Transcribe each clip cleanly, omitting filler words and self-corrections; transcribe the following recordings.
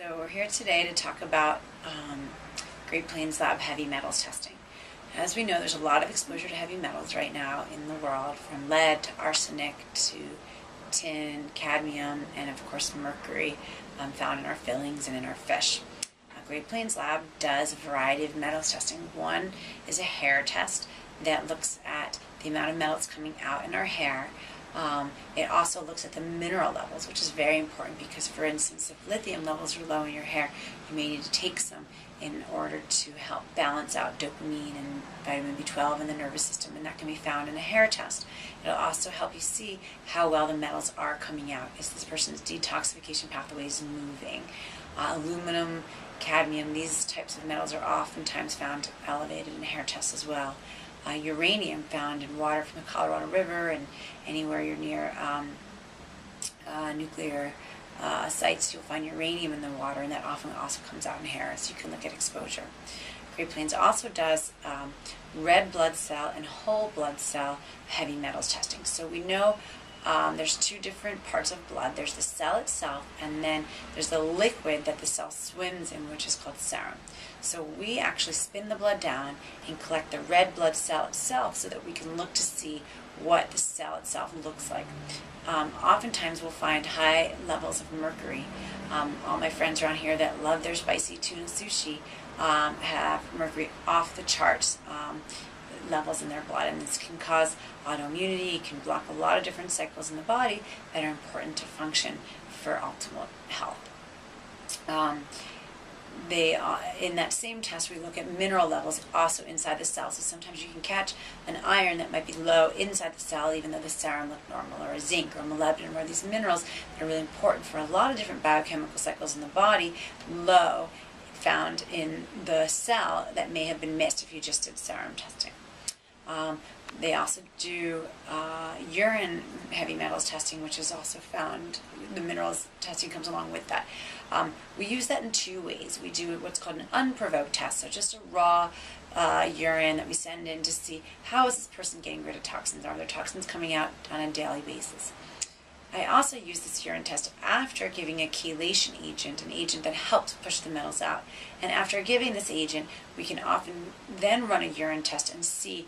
So we're here today to talk about Great Plains Lab heavy metals testing. As we know, there's a lot of exposure to heavy metals right now in the world, from lead to arsenic to tin, cadmium, and of course mercury found in our fillings and in our fish. Great Plains Lab does a variety of metals testing. One is a hair test that looks at the amount of metals coming out in our hair. It also looks at the mineral levels, which is very important because, for instance, if lithium levels are low in your hair, you may need to take some in order to help balance out dopamine and vitamin B12 in the nervous system, and that can be found in a hair test. It'll also help you see how well the metals are coming out. Is this person's detoxification pathways moving? Aluminum, cadmium, these types of metals are oftentimes found elevated in hair tests as well. Uranium found in water from the Colorado River and anywhere you're near nuclear sites, you'll find uranium in the water, and that often also comes out in hair, so you can look at exposure. Great Plains also does red blood cell and whole blood cell heavy metals testing. So we know there's two different parts of blood. There's the cell itself, and then there's the liquid that the cell swims in, which is called serum. So we actually spin the blood down and collect the red blood cell itself so that we can look to see what the cell itself looks like. Oftentimes we'll find high levels of mercury. All my friends around here that love their spicy tuna sushi have mercury off the charts levels in their blood, and this can cause autoimmunity. It can block a lot of different cycles in the body that are important to function for optimal health. In that same test, we look at mineral levels also inside the cell. So sometimes you can catch an iron that might be low inside the cell, even though the serum looked normal, or a zinc or molybdenum, or these minerals that are really important for a lot of different biochemical cycles in the body, low, found in the cell that may have been missed if you just did serum testing. They also do urine heavy metals testing, which is also found. The minerals testing comes along with that. We use that in two ways. We do what's called an unprovoked test, so just a raw urine that we send in to see how is this person getting rid of toxins. Are there toxins coming out on a daily basis? I also use this urine test after giving a chelation agent, an agent that helps push the metals out. And after giving this agent, we can often then run a urine test and see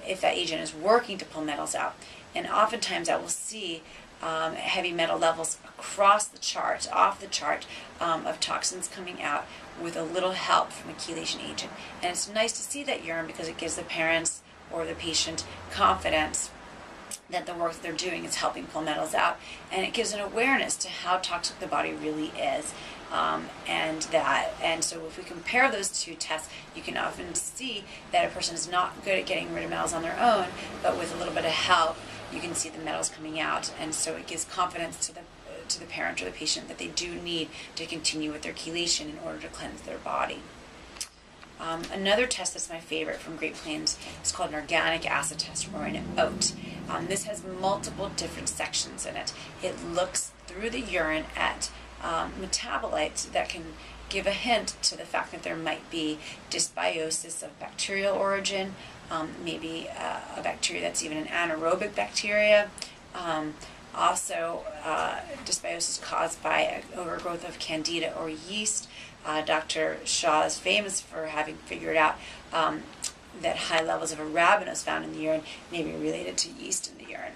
if that agent is working to pull metals out. And oftentimes I will see heavy metal levels across the chart, off the chart, of toxins coming out with a little help from a chelation agent. And it's nice to see that urine because it gives the parents or the patient confidence that the work that they're doing is helping pull metals out, and it gives an awareness to how toxic the body really is. And so if we compare those two tests, you can often see that a person is not good at getting rid of metals on their own, but with a little bit of help, you can see the metals coming out, and so it gives confidence to the parent or the patient that they do need to continue with their chelation in order to cleanse their body. Another test that's my favorite from Great Plains is called an organic acid test, or an OAT. This has multiple different sections in it. It looks through the urine at metabolites that can give a hint to the fact that there might be dysbiosis of bacterial origin, maybe a bacteria that's even an anaerobic bacteria. Also, dysbiosis caused by overgrowth of candida or yeast. Dr. Shaw is famous for having figured out that high levels of arabinose found in the urine may be related to yeast in the urine.